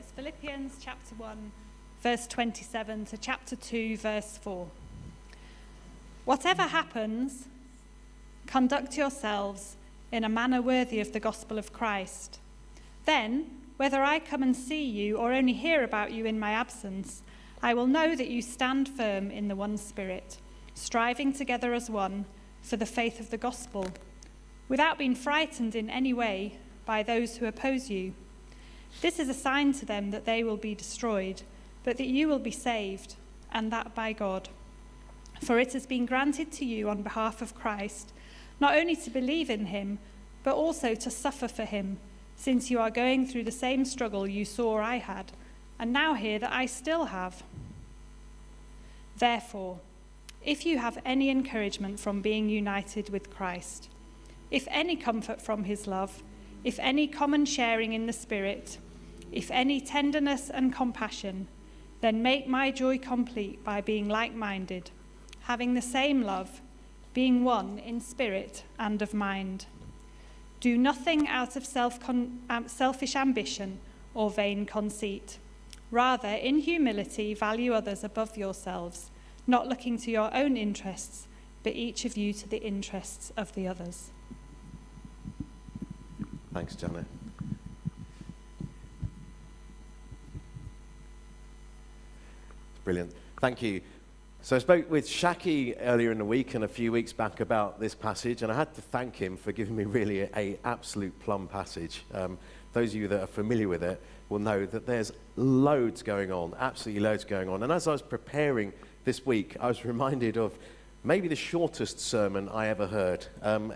it's Philippians chapter 1, verse 27 to chapter 2, verse 4. Whatever happens, conduct yourselves in a manner worthy of the gospel of Christ. Then, whether I come and see you or only hear about you in my absence, I will know that you stand firm in the one Spirit, striving together as one for the faith of the gospel, without being frightened in any way by those who oppose you. This is a sign to them that they will be destroyed, but that you will be saved, and that by God. For it has been granted to you on behalf of Christ, not only to believe in him, but also to suffer for him, since you are going through the same struggle you saw I had, and now hear that I still have. Therefore, if you have any encouragement from being united with Christ, if any comfort from his love, if any common sharing in the Spirit, if any tenderness and compassion, then make my joy complete by being like-minded, having the same love, being one in spirit and of mind. Do nothing out of selfish ambition or vain conceit. Rather, in humility, value others above yourselves, not looking to your own interests, but each of you to the interests of the others. Thanks, Janet. Brilliant. Thank you. So I spoke with Shaki earlier in the week and a few weeks back about this passage, and I had to thank him for giving me really a absolute plum passage. Those of you that are familiar with it will know that there's loads going on, absolutely loads going on. And as I was preparing this week, I was reminded of maybe the shortest sermon I ever heard.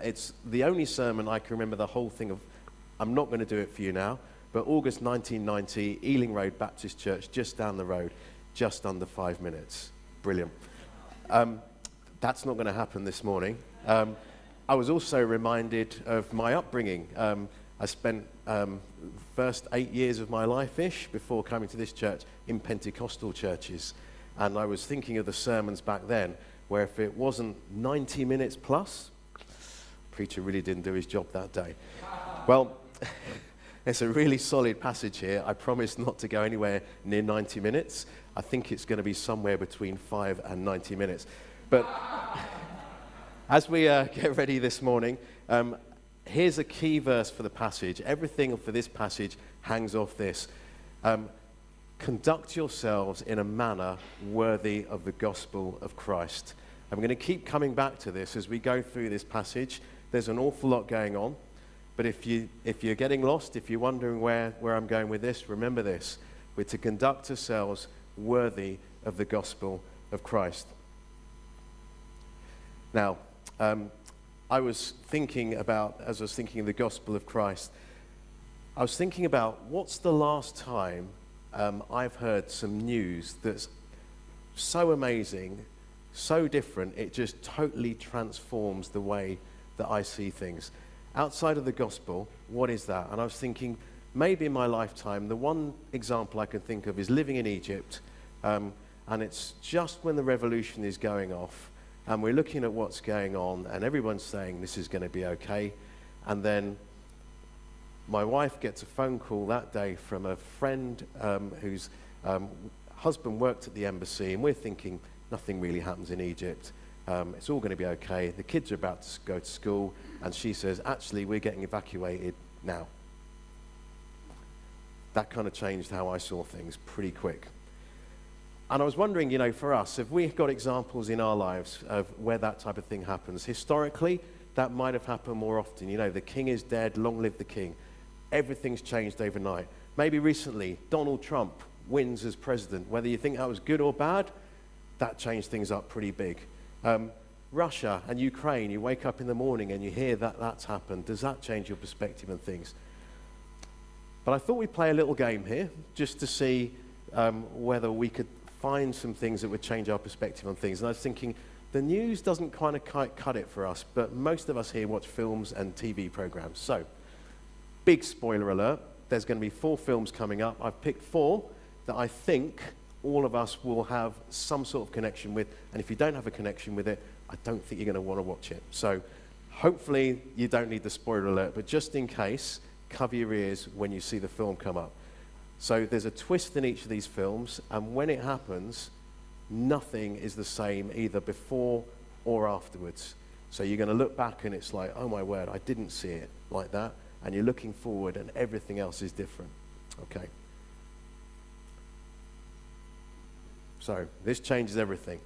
It's the only sermon I can remember the whole thing of. I'm not going to do it for you now, but August 1990, Ealing Road Baptist Church, just down the road, just under 5 minutes. Brilliant. That's not going to happen this morning. I was also reminded of my upbringing. I spent first 8 years of my life-ish before coming to this church in Pentecostal churches. And I was thinking of the sermons back then, where if it wasn't 90 minutes plus, the preacher really didn't do his job that day. Well, it's a really solid passage here. I promise not to go anywhere near 90 minutes. I think it's going to be somewhere between 5 and 90 minutes. But as we get ready this morning, here's a key verse for the passage. Everything for this passage hangs off this. Conduct yourselves in a manner worthy of the gospel of Christ. I'm going to keep coming back to this as we go through this passage. There's an awful lot going on. But if you're getting lost, if you're wondering where I'm going with this, remember this. We're to conduct ourselves worthy of the gospel of Christ. Now, as I was thinking of the gospel of Christ, I was thinking about what's the last time I've heard some news that's so amazing, so different, it just totally transforms the way that I see things. Outside of the gospel, what is that? And I was thinking, maybe in my lifetime, the one example I can think of is living in Egypt, and it's just when the revolution is going off, and we're looking at what's going on, and everyone's saying this is going to be okay, and then my wife gets a phone call that day from a friend whose husband worked at the embassy, and we're thinking nothing really happens in Egypt. It's all going to be okay. The kids are about to go to school, and she says, actually, we're getting evacuated now. That kind of changed how I saw things pretty quick. And I was wondering, for us, have we got examples in our lives of where that type of thing happens? Historically, that might have happened more often. The king is dead, long live the king. Everything's changed overnight. Maybe recently, Donald Trump wins as president. Whether you think that was good or bad, that changed things up pretty big. Russia and Ukraine, you wake up in the morning and you hear that that's happened. Does that change your perspective on things? But I thought we'd play a little game here just to see whether we could find some things that would change our perspective on things. And I was thinking, the news doesn't kind of cut it for us, but most of us here watch films and TV programs. So, big spoiler alert, there's going to be 4 films coming up. I've picked 4 that I think all of us will have some sort of connection with, and if you don't have a connection with it, I don't think you're going to want to watch it. So hopefully you don't need the spoiler alert, but just in case, cover your ears when you see the film come up. So there's a twist in each of these films, and when it happens, nothing is the same either before or afterwards. So you're going to look back and it's like, oh my word, I didn't see it like that. And you're looking forward and everything else is different. Okay. So this changes everything.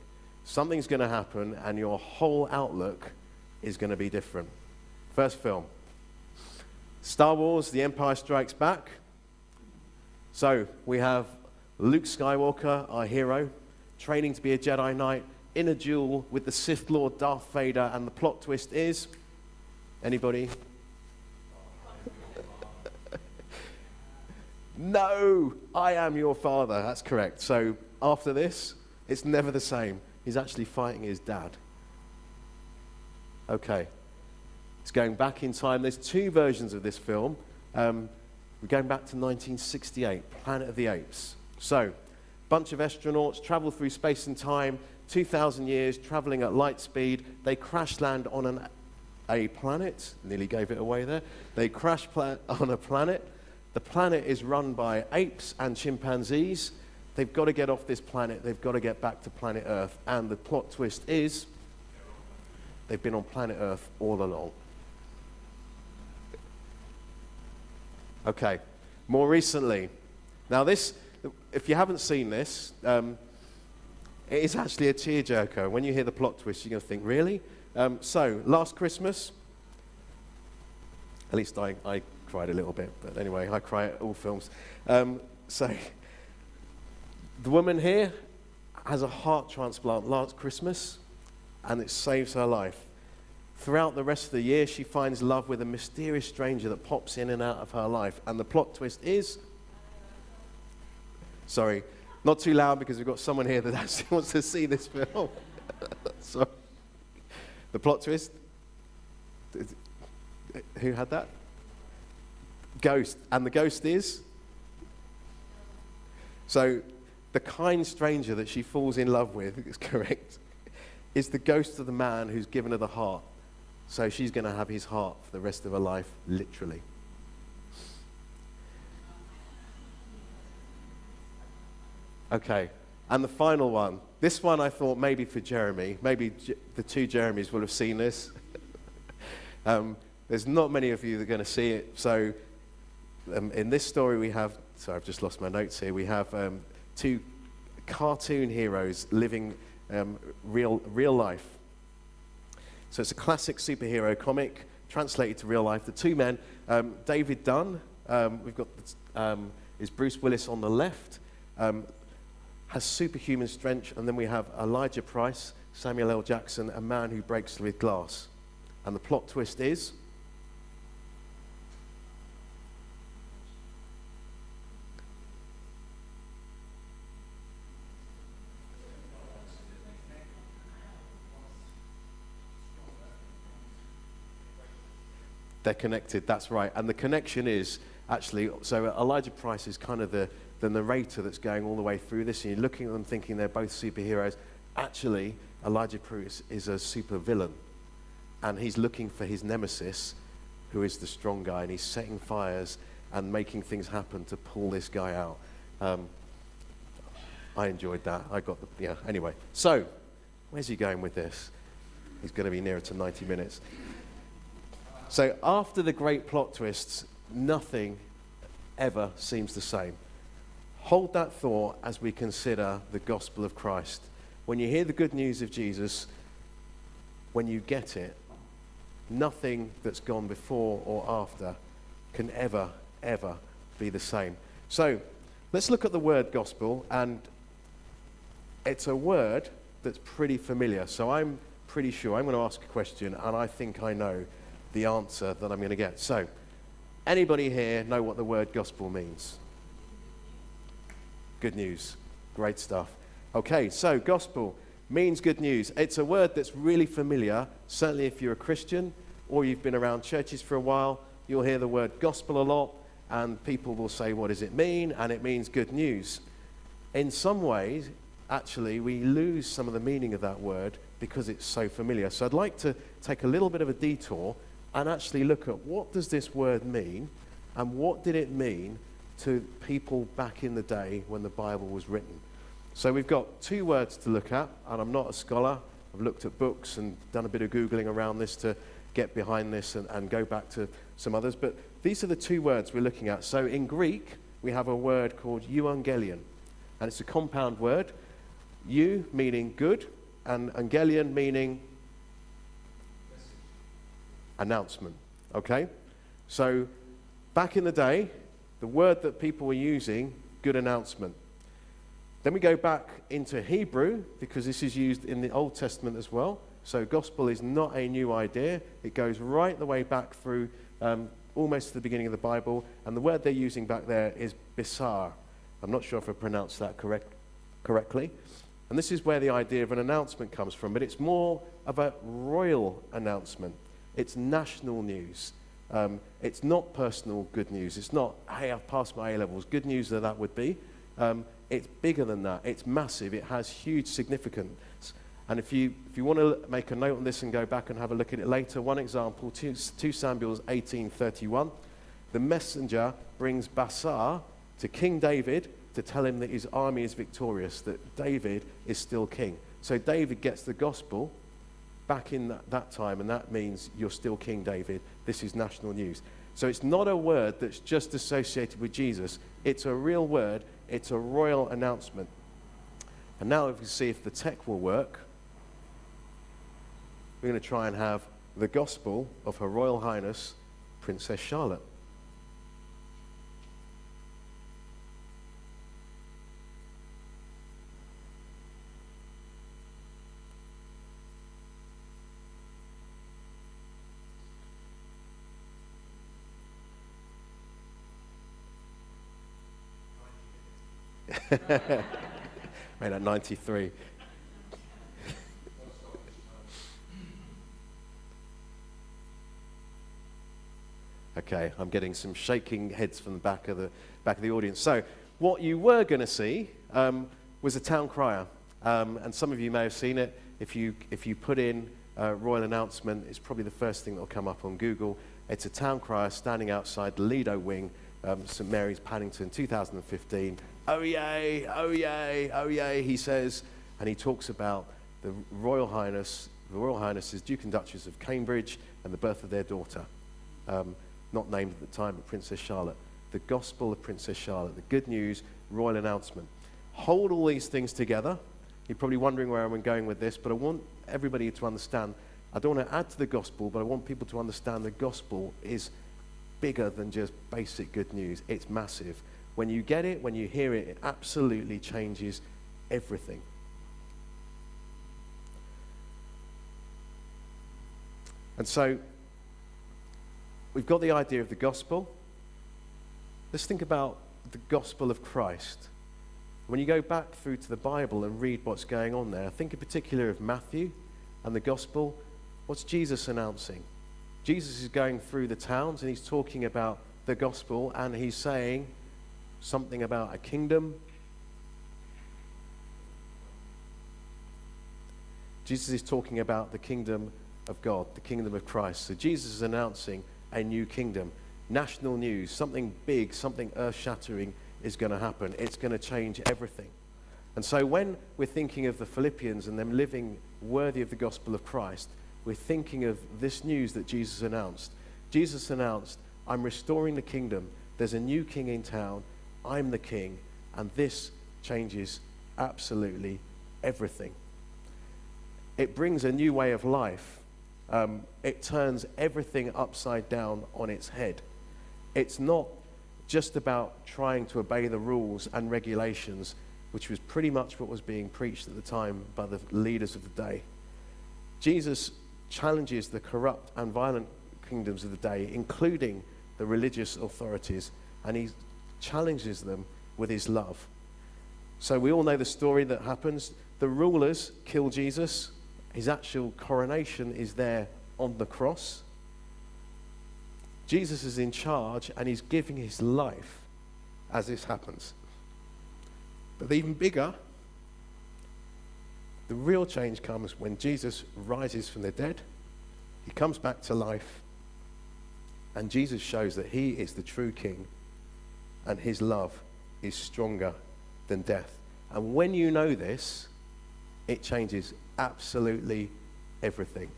Something's going to happen and your whole outlook is going to be different. First film. Star Wars, The Empire Strikes Back. So we have Luke Skywalker, our hero, training to be a Jedi Knight in a duel with the Sith Lord Darth Vader, and the plot twist is, anybody? No, I am your father. That's correct. So after this, it's never the same. He's actually fighting his dad. Okay. It's going back in time. There's two versions of this film. We're going back to 1968, Planet of the Apes. So, bunch of astronauts travel through space and time, 2,000 years, traveling at light speed. They crash land on a planet. Nearly gave it away there. They crash on a planet. The planet is run by apes and chimpanzees. They've got to get off this planet. They've got to get back to planet Earth. And the plot twist is they've been on planet Earth all along. Okay, more recently. Now this, if you haven't seen this, it is actually a tearjerker. When you hear the plot twist, you're going to think, really? So, last Christmas, at least I cried a little bit, but anyway, I cry at all films. So, the woman here has a heart transplant last Christmas, and it saves her life. Throughout the rest of the year, she finds love with a mysterious stranger that pops in and out of her life. And the plot twist is... Sorry, not too loud because we've got someone here that actually wants to see this film. Sorry. The plot twist... Who had that? Ghost. And the ghost is... So, the kind stranger that she falls in love with, is correct, is the ghost of the man who's given her the heart. So she's going to have his heart for the rest of her life, literally. Okay, and the final one. This one I thought maybe for Jeremy. Maybe the two Jeremys will have seen this. There's not many of you that are going to see it. So in this story we have, sorry, I've just lost my notes here. We have two cartoon heroes living real life. So it's a classic superhero comic translated to real life. The two men, David Dunn, we've got is Bruce Willis on the left, has superhuman strength, and then we have Elijah Price, Samuel L. Jackson, a man who breaks with glass. And the plot twist is... They're connected, that's right. And the connection is actually, so Elijah Price is kind of the narrator that's going all the way through this, and you're looking at them thinking they're both superheroes. Actually, Elijah Price is a super villain, and he's looking for his nemesis, who is the strong guy, and he's setting fires and making things happen to pull this guy out. I enjoyed that. Anyway. So, where's he going with this? He's going to be nearer to 90 minutes. So after the great plot twists, nothing ever seems the same. Hold that thought as we consider the gospel of Christ. When you hear the good news of Jesus, when you get it, nothing that's gone before or after can ever be the same. So let's look at the word gospel, and it's a word that's pretty familiar. So I'm pretty sure I'm going to ask a question, and I think I know the answer that I'm going to get. So, anybody here know what the word gospel means? Good news. Great stuff. Okay, so gospel means good news. It's a word that's really familiar. Certainly if you're a Christian or you've been around churches for a while, you'll hear the word gospel a lot, and people will say, what does it mean? And it means good news. In some ways, actually, we lose some of the meaning of that word because it's so familiar. So I'd like to take a little bit of a detour and actually look at what does this word mean, and what did it mean to people back in the day when the Bible was written. So we've got two words to look at, and I'm not a scholar. I've looked at books and done a bit of Googling around this to get behind this and go back to some others. But these are the two words we're looking at. So in Greek, we have a word called euangelion, and it's a compound word. Eu meaning good, and angelion meaning announcement. Okay? So back in the day, the word that people were using, good announcement. Then we go back into Hebrew, because this is used in the Old Testament as well. So gospel is not a new idea. It goes right the way back through almost to the beginning of the Bible. And the word they're using back there is bisar. I'm not sure if I pronounced that correctly. And this is where the idea of an announcement comes from. But it's more of a royal announcement. It's national news. It's not personal good news. It's not, hey, I've passed my A-levels. Good news that would be. It's bigger than that. It's massive. It has huge significance. And if you want to make a note on this and go back and have a look at it later, one example, 2 Samuel 18:31, the messenger brings Basar to King David to tell him that his army is victorious, that David is still king. So David gets the gospel back in that time, and that means you're still King David. This is national news. So it's not a word that's just associated with Jesus. It's a real word. It's a royal announcement. And now if we see if the tech will work, we're going to try and have the gospel of Her Royal Highness, Princess Charlotte. Made at 93. Okay, I'm getting some shaking heads from the back of the audience. So, what you were going to see was a town crier, and some of you may have seen it. If you put in royal announcement, it's probably the first thing that will come up on Google. It's a town crier standing outside the Lido Wing, St Mary's, Paddington, 2015. Oh yay, oh yay, oh yay, he says, and he talks about the Royal Highness. The Royal Highness is Duke and Duchess of Cambridge and the birth of their daughter. Not named at the time, but Princess Charlotte. The gospel of Princess Charlotte, the good news, royal announcement. Hold all these things together. You're probably wondering where I'm going with this, but I want everybody to understand, I don't want to add to the gospel, but I want people to understand the gospel is bigger than just basic good news. It's massive. When you get it, when you hear it, it absolutely changes everything. And so, we've got the idea of the gospel. Let's think about the gospel of Christ. When you go back through to the Bible and read what's going on there, think in particular of Matthew and the gospel. What's Jesus announcing? Jesus is going through the towns and he's talking about the gospel, and he's saying something about a kingdom. Jesus is talking about the kingdom of God, the kingdom of Christ. So Jesus is announcing a new kingdom. National news, something big, something earth-shattering is going to happen. It's going to change everything. And so when we're thinking of the Philippians and them living worthy of the gospel of Christ, we're thinking of this news that Jesus announced. Jesus announced, I'm restoring the kingdom. There's a new king in town. I'm the king. And this changes absolutely everything. It brings a new way of life. It turns everything upside down on its head. It's not just about trying to obey the rules and regulations, which was pretty much what was being preached at the time by the leaders of the day. Jesus challenges the corrupt and violent kingdoms of the day, including the religious authorities, and he challenges them with his love. So we all know the story that happens. The rulers kill Jesus. His actual coronation is there on the cross. Jesus is in charge and he's giving his life as this happens. But even bigger, the real change comes when Jesus rises from the dead. He comes back to life, and Jesus shows that he is the true king and his love is stronger than death. And when you know this, it changes absolutely everything.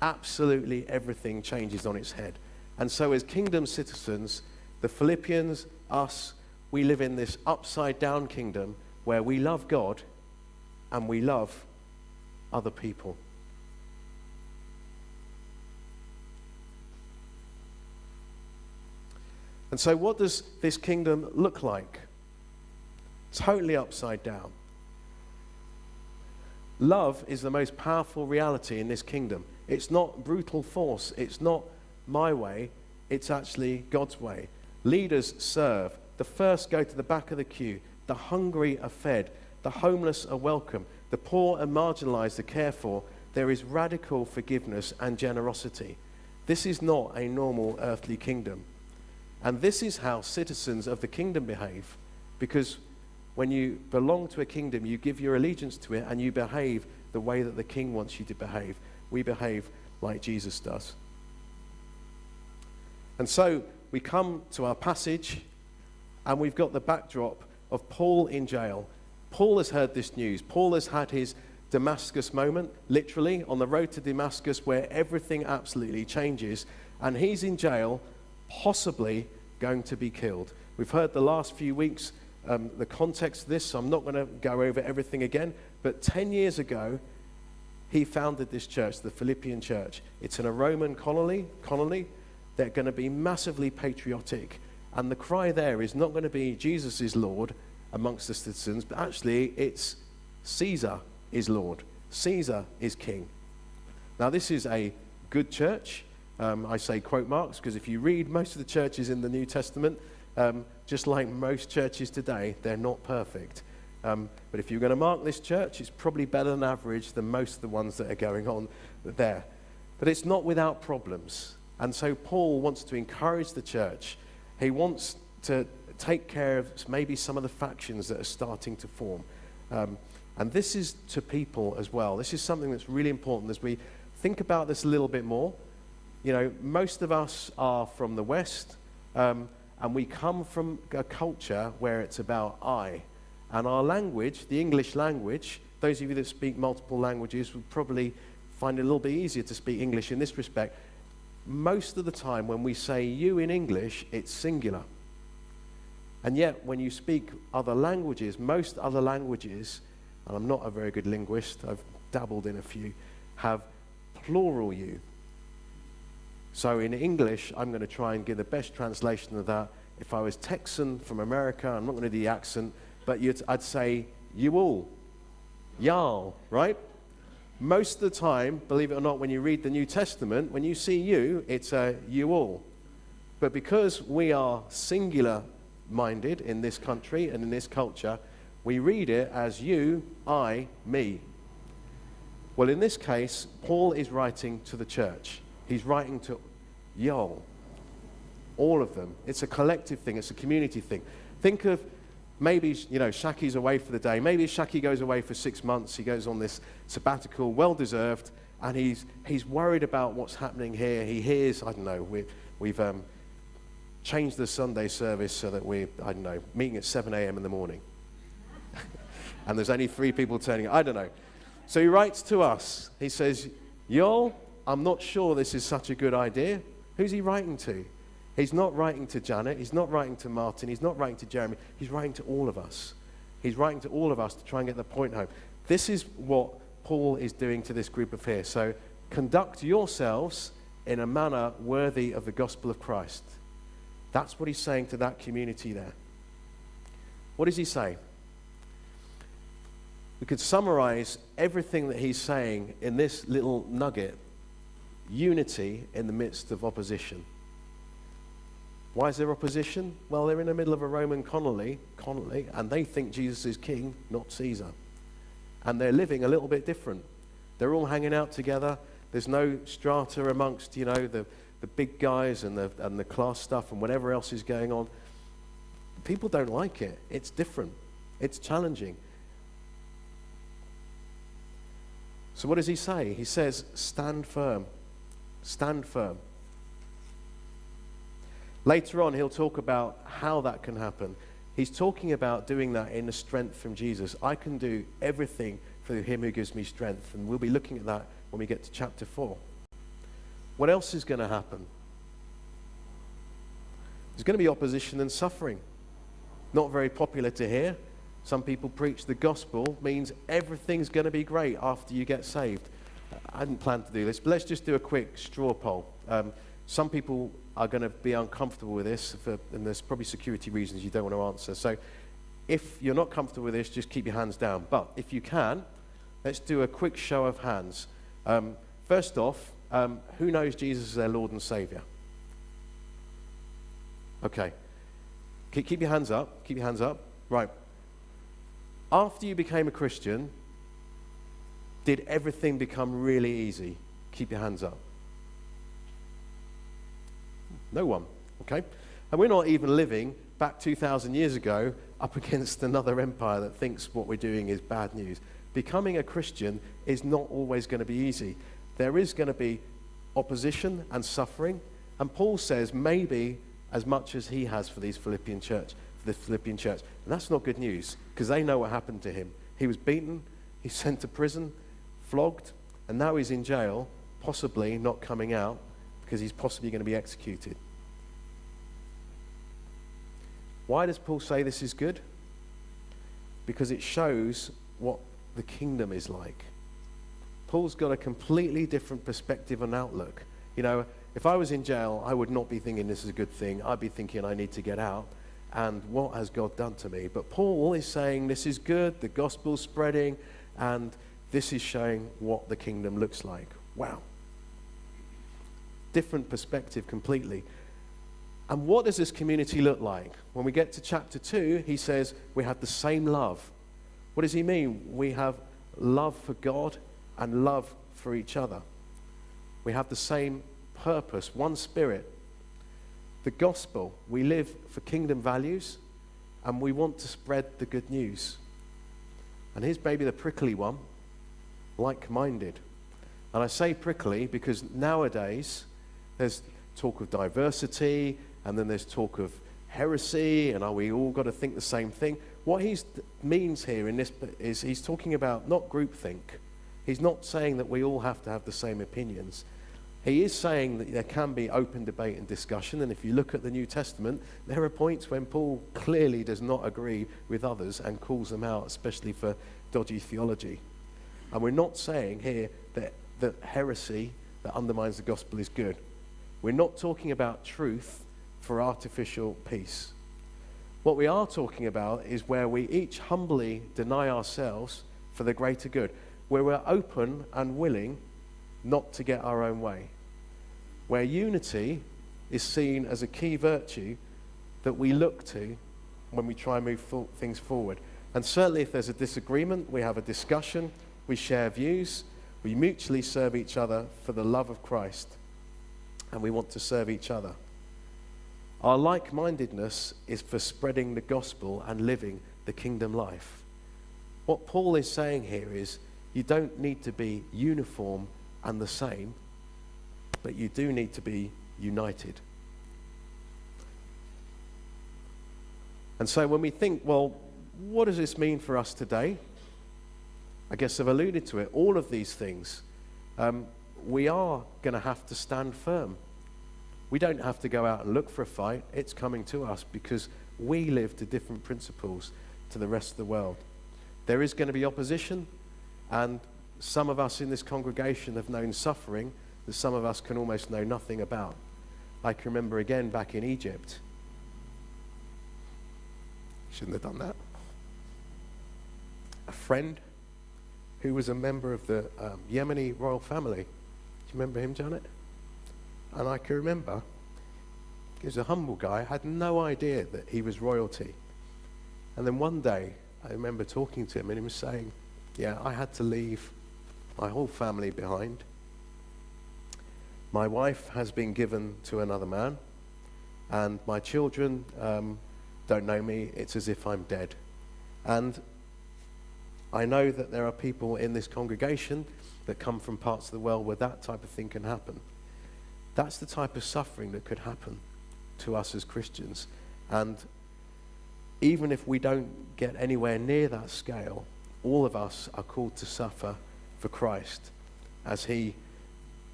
Absolutely everything changes on its head. And so as kingdom citizens, the Philippians, us, we live in this upside down kingdom where we love God and we love other people. And so what does this kingdom look like? Totally upside down. Love is the most powerful reality in this kingdom. It's not brutal force. It's not my way. It's actually God's way. Leaders serve. The first go to the back of the queue. The hungry are fed. The homeless are welcome. The poor and marginalized are cared for. There is radical forgiveness and generosity. This is not a normal earthly kingdom. And this is how citizens of the kingdom behave. Because when you belong to a kingdom, you give your allegiance to it and you behave the way that the king wants you to behave. We behave like Jesus does. And so we come to our passage and we've got the backdrop of Paul in jail. Paul has heard this news. Paul has had his Damascus moment, literally on the road to Damascus, where everything absolutely changes. And he's in jail, possibly going to be killed. We've heard the last few weeks the context of this, so I'm not going to go over everything again. But 10 years ago, he founded this church, the Philippian church. It's in a Roman colony. They're going to be massively patriotic. And the cry there is not going to be Jesus is Lord amongst the citizens, but actually it's Caesar is Lord. Caesar is King. Now this is a good church. I say quote marks because if you read most of the churches in the New Testament, just like most churches today, they're not perfect. But if you're going to mark this church, it's probably better than average than most of the ones that are going on there. But it's not without problems. And so Paul wants to encourage the church. He wants to take care of maybe some of the factions that are starting to form. And this is to people as well. This is something that's really important as we think about this a little bit more. You know, most of us are from the West, and we come from a culture where it's about I. And our language, the English language, those of you that speak multiple languages would probably find it a little bit easier to speak English in this respect. Most of the time when we say you in English, it's singular. And yet when you speak other languages, most other languages, and I'm not a very good linguist, I've dabbled in a few, have plural you. So in English, I'm going to try and give the best translation of that. If I was Texan from America, I'm not going to do the accent, but I'd say you all, y'all, right? Most of the time, believe it or not, when you read the New Testament, when you see you, it's you all. But because we are singular-minded in this country and in this culture, we read it as you, I, me. Well, in this case, Paul is writing to the church. He's writing to y'all, all of them. It's a collective thing. It's a community thing. Think of maybe, you know, Shaki's away for the day. Maybe Shaki goes away for 6 months. He goes on this sabbatical, well-deserved, and he's worried about what's happening here. He hears, I don't know, we've changed the Sunday service so that we're, I don't know, meeting at 7 a.m. in the morning. And there's only 3 people turning up. I don't know. So he writes to us. He says, y'all, I'm not sure this is such a good idea. Who's he writing to? He's not writing to Janet. He's not writing to Martin. He's not writing to Jeremy. He's writing to all of us. He's writing to all of us to try and get the point home. This is what Paul is doing to this group of here. So conduct yourselves in a manner worthy of the gospel of Christ. That's what he's saying to that community there. What does he say? We could summarize everything that he's saying in this little nugget. Unity in the midst of opposition. Why is there opposition? Well, they're in the middle of a Roman colony, and they think Jesus is king, not Caesar. And they're living a little bit different. They're all hanging out together. There's no strata amongst, you know, the big guys and the class stuff and whatever else is going on. People don't like it. It's different. It's challenging. So what does he say? He says, stand firm. Stand firm. Later on, he'll talk about how that can happen. He's talking about doing that in the strength from Jesus. I can do everything through him who gives me strength. And we'll be looking at that when we get to chapter 4. What else is going to happen? There's going to be opposition and suffering. Not very popular to hear. Some people preach the gospel means everything's going to be great after you get saved. I hadn't planned to do this, but let's just do a quick straw poll. Some people are going to be uncomfortable with this, and there's probably security reasons you don't want to answer. So if you're not comfortable with this, just keep your hands down. But if you can, let's do a quick show of hands. First off, who knows Jesus as their Lord and Savior? Okay. Keep your hands up. Keep your hands up. Right. After you became a Christian, did everything become really easy? Keep your hands up. No one. Okay. And we're not even living back 2,000 years ago up against another empire that thinks what we're doing is bad news. Becoming a Christian is not always going to be easy. There is going to be opposition and suffering. And Paul says maybe as much as he has for the Philippian church. And that's not good news, because they know what happened to him. He was beaten, he's sent to prison, flogged, and now he's in jail, possibly not coming out, because he's possibly going to be executed. Why does Paul say this is good? Because it shows what the kingdom is like. Paul's got a completely different perspective and outlook. You know, if I was in jail, I would not be thinking this is a good thing. I'd be thinking I need to get out. And what has God done to me? But Paul is saying this is good, the gospel's spreading, and this is showing what the kingdom looks like. Wow. Different perspective completely. And what does this community look like? When we get to chapter 2, he says we have the same love. What does he mean? We have love for God and love for each other. We have the same purpose, one spirit. The gospel, we live for kingdom values, and we want to spread the good news. And here's maybe the prickly one, like-minded. And I say prickly because nowadays there's talk of diversity, and then there's talk of heresy, and are we all got to think the same thing? What he means here in this is he's talking about not groupthink. He's not saying that we all have to have the same opinions. He is saying that there can be open debate and discussion, and if you look at the New Testament, there are points when Paul clearly does not agree with others and calls them out, especially for dodgy theology. And we're not saying here that heresy that undermines the gospel is good. We're not talking about truth for artificial peace. What we are talking about is where we each humbly deny ourselves for the greater good, where we're open and willing not to get our own way, where unity is seen as a key virtue that we look to when we try and move things forward. And certainly if there's a disagreement, we have a discussion, we share views, we mutually serve each other for the love of Christ, and we want to serve each other. Our like-mindedness is for spreading the gospel and living the kingdom life. What Paul is saying here is you don't need to be uniform and the same, but you do need to be united. And so when we think, well, what does this mean for us today? I guess I've alluded to it. All of these things, we are going to have to stand firm. We don't have to go out and look for a fight. It's coming to us because we live to different principles to the rest of the world. There is going to be opposition, and some of us in this congregation have known suffering that some of us can almost know nothing about. I can remember again back in Egypt. Shouldn't have done that. A friend who was a member of the Yemeni royal family. Do you remember him, Janet? And I can remember, he was a humble guy. I had no idea that he was royalty. And then one day, I remember talking to him and he was saying, yeah, I had to leave my whole family behind. My wife has been given to another man, and my children don't know me. It's as if I'm dead. And I know that there are people in this congregation that come from parts of the world where that type of thing can happen. That's the type of suffering that could happen. to us as Christians. And even if we don't get anywhere near that scale, all of us are called to suffer for Christ as he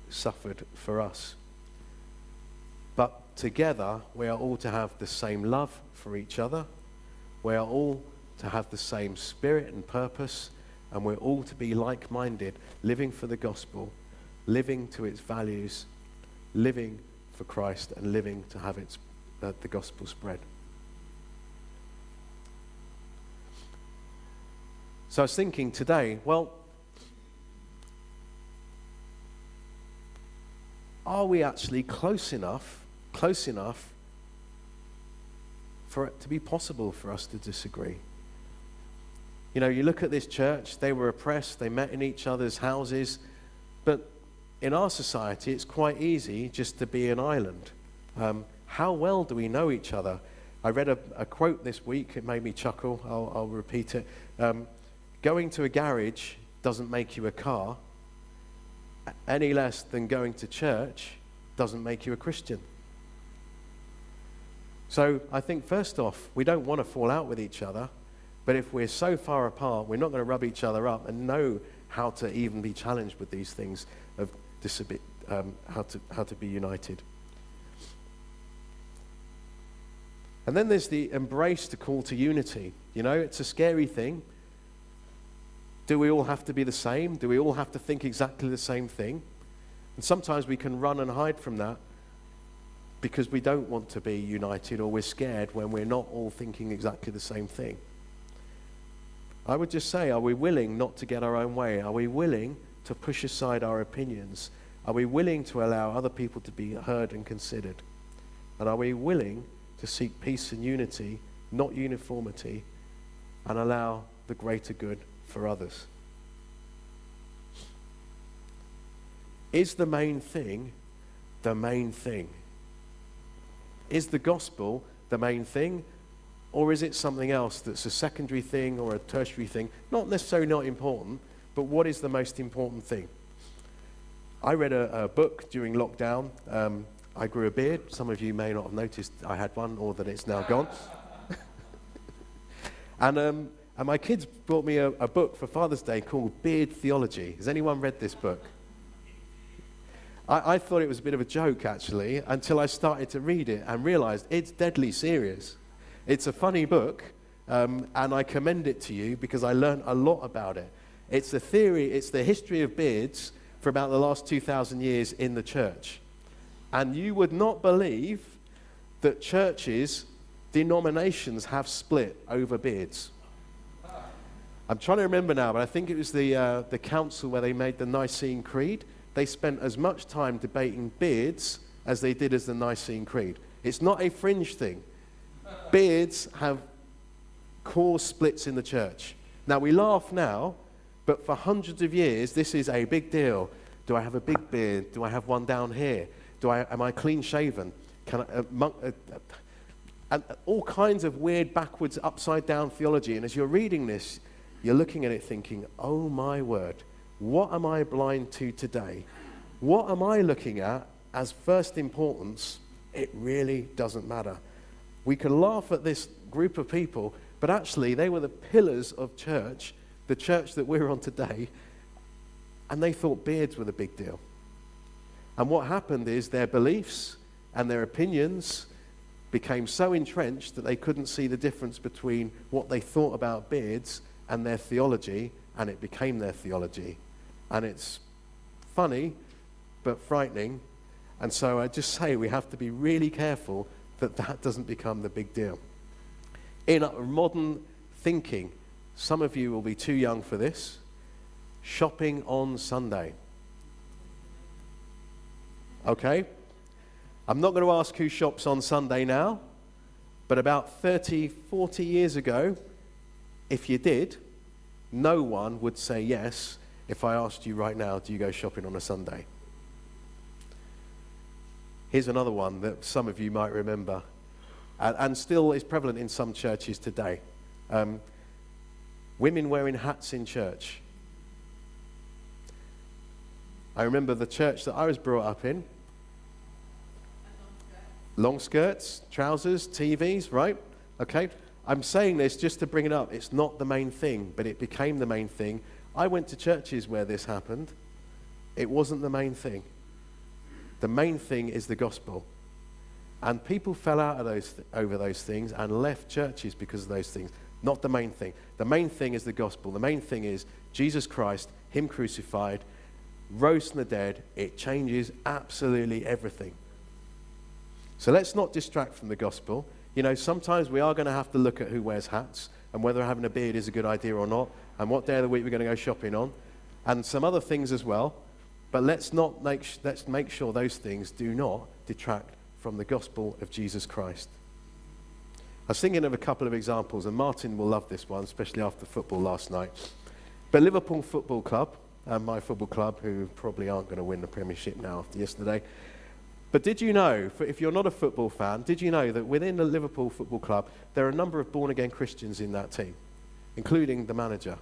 suffered for us. But together, we are all to have the same love for each other. We are all to have the same spirit and purpose, and we're all to be like-minded, living for the gospel, living to its values, living for Christ, and living to have the gospel spread. So I was thinking today, well, are we actually close enough for it to be possible for us to disagree? You know, you look at this church, they were oppressed, they met in each other's houses, but in our society, it's quite easy just to be an island. How well do we know each other? I read a quote this week, it made me chuckle, I'll repeat it. Going to a garage doesn't make you a car, any less than going to church doesn't make you a Christian. So I think first off, we don't want to fall out with each other, but if we're so far apart, we're not going to rub each other up and know how to even be challenged with these things of how to be united. And then there's the embrace the call to unity. You know, it's a scary thing. Do we all have to be the same? Do we all have to think exactly the same thing? And sometimes we can run and hide from that because we don't want to be united, or we're scared when we're not all thinking exactly the same thing. I would just say, are we willing not to get our own way? Are we willing to push aside our opinions? Are we willing to allow other people to be heard and considered? And are we willing to seek peace and unity, not uniformity, and allow the greater good for others? Is the main thing the main thing? Is the gospel the main thing? Or is it something else that's a secondary thing or a tertiary thing? Not necessarily not important, but what is the most important thing? I read a book during lockdown. I grew a beard. Some of you may not have noticed I had one, or that it's now gone. And my kids brought me a book for Father's Day called Beard Theology. Has anyone read this book? I thought it was a bit of a joke, actually, until I started to read it and realized it's deadly serious. It's a funny book, and I commend it to you because I learned a lot about it. It's the theory, it's the history of beards for about the last 2,000 years in the church. And you would not believe that churches, denominations have split over beards. I'm trying to remember now, but I think it was the council where they made the Nicene Creed. They spent as much time debating beards as they did as the Nicene Creed. It's not a fringe thing. Beards have core splits in the church. Now, we laugh now, but for hundreds of years, this is a big deal. Do I have a big beard? Do I have one down here? Am I clean shaven? And all kinds of weird, backwards, upside down theology. And as you're reading this, you're looking at it thinking, oh my word, what am I blind to today? What am I looking at as first importance? It really doesn't matter. We can laugh at this group of people, but actually they were the pillars of church, the church that we're on today, and they thought beards were the big deal. And what happened is their beliefs and their opinions became so entrenched that they couldn't see the difference between what they thought about beards and their theology, and it became their theology. And it's funny, but frightening. And so I just say we have to be really careful that that doesn't become the big deal. In modern thinking, some of you will be too young for this, shopping on Sunday. Okay? I'm not going to ask who shops on Sunday now, but about 30, 40 years ago, if you did, no one would say yes if I asked you right now, do you go shopping on a Sunday? Here's another one that some of you might remember, and still is prevalent in some churches today. Women wearing hats in church. I remember the church that I was brought up in. long skirts, trousers, TVs, right? Okay, I'm saying this just to bring it up. It's not the main thing, but it became the main thing. I went to churches where this happened. It wasn't the main thing. The main thing is the gospel. And people fell out of over those things and left churches because of those things. Not the main thing. The main thing is the gospel. The main thing is Jesus Christ, him crucified, rose from the dead. It changes absolutely everything. So let's not distract from the gospel. You know, sometimes we are going to have to look at who wears hats and whether having a beard is a good idea or not, and what day of the week we're going to go shopping on, and some other things as well. But let's make sure those things do not detract from the gospel of Jesus Christ. I was thinking of a couple of examples, and Martin will love this one, especially after football last night. But Liverpool Football Club, my football club, who probably aren't going to win the Premiership now after yesterday. But did you know, if you're not a football fan, did you know that within the Liverpool Football Club, there are a number of born-again Christians in that team, including the manager?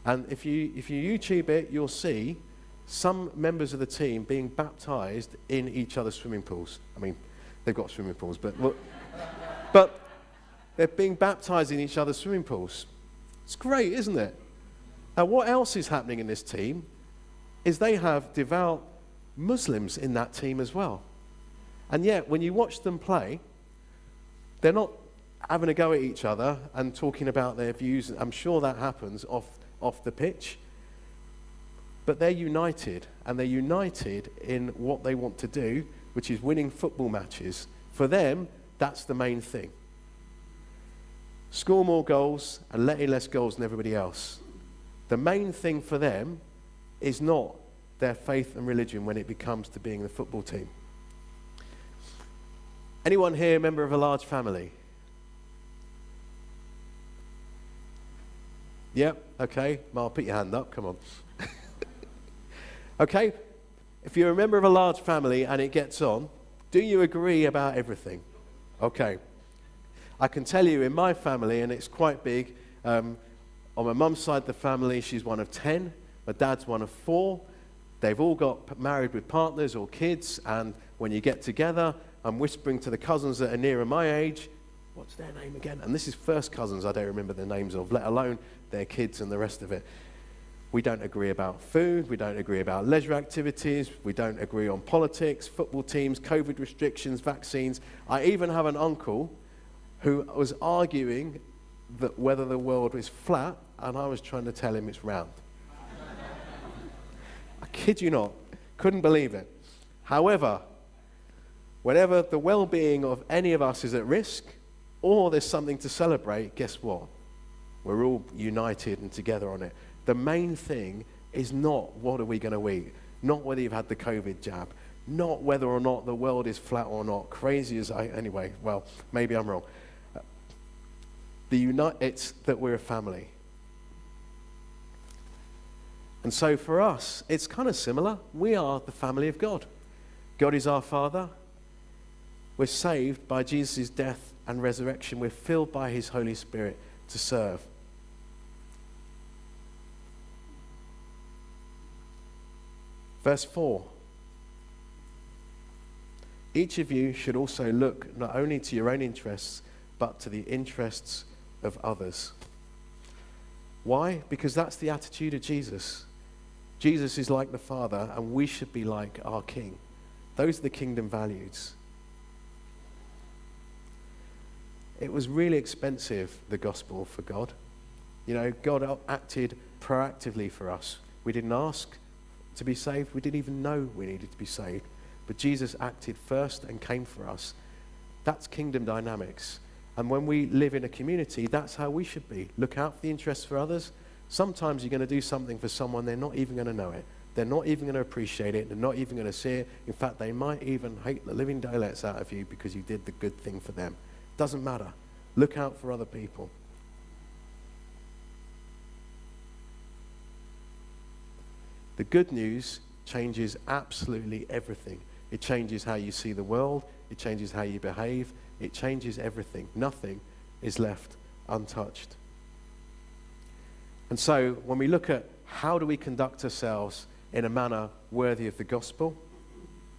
And if you YouTube it, you'll see some members of the team being baptized in each other's swimming pools. I mean, they've got swimming pools, but they're being baptized in each other's swimming pools. It's great, isn't it? Now, what else is happening in this team is they have devout Muslims in that team as well. And yet, when you watch them play, they're not having a go at each other and talking about their views. I'm sure that happens off the pitch. But they're united, and they're united in what they want to do, which is winning football matches. For them, that's the main thing. Score more goals and let in less goals than everybody else. The main thing for them is not their faith and religion when it comes to being the football team. Anyone here a member of a large family? Yep, okay. Mark, put your hand up, come on. Okay, if you're a member of a large family and it gets on, do you agree about everything? Okay. I can tell you in my family, and it's quite big, on my mum's side of the family, she's one of 10. My dad's one of 4. They've all got married with partners or kids, and when you get together, I'm whispering to the cousins that are nearer my age, what's their name again? And this is first cousins I don't remember the names of, let alone their kids and the rest of it. We don't agree about food, we don't agree about leisure activities, we don't agree on politics, football teams, COVID restrictions, vaccines. I even have an uncle who was arguing that whether the world was flat, and I was trying to tell him it's round. I kid you not, couldn't believe it. However, whenever the well-being of any of us is at risk, or there's something to celebrate, guess what? We're all united and together on it. The main thing is not what are we going to eat, not whether you've had the COVID jab, not whether or not the world is flat or not. Crazy as anyway, well, maybe I'm wrong. It's that we're a family. And so for us, it's kind of similar. We are the family of God. God is our Father. We're saved by Jesus' death and resurrection. We're filled by his Holy Spirit to serve. Verse 4. Each of you should also look not only to your own interests, but to the interests of others. Why? Because that's the attitude of Jesus. Jesus is like the Father, and we should be like our King. Those are the kingdom values. It was really expensive, the gospel, for God. You know, God acted proactively for us. We didn't ask to be saved. We didn't even know we needed to be saved. But Jesus acted first and came for us. That's kingdom dynamics. And when we live in a community, that's how we should be. Look out for the interests for others. Sometimes you're going to do something for someone, they're not even going to know it. They're not even going to appreciate it. They're not even going to see it. In fact, they might even hate the living daylights out of you because you did the good thing for them. Doesn't matter. Look out for other people. The good news changes absolutely everything. It changes how you see the world. It changes how you behave. It changes everything. Nothing is left untouched. And so when we look at how do we conduct ourselves in a manner worthy of the gospel,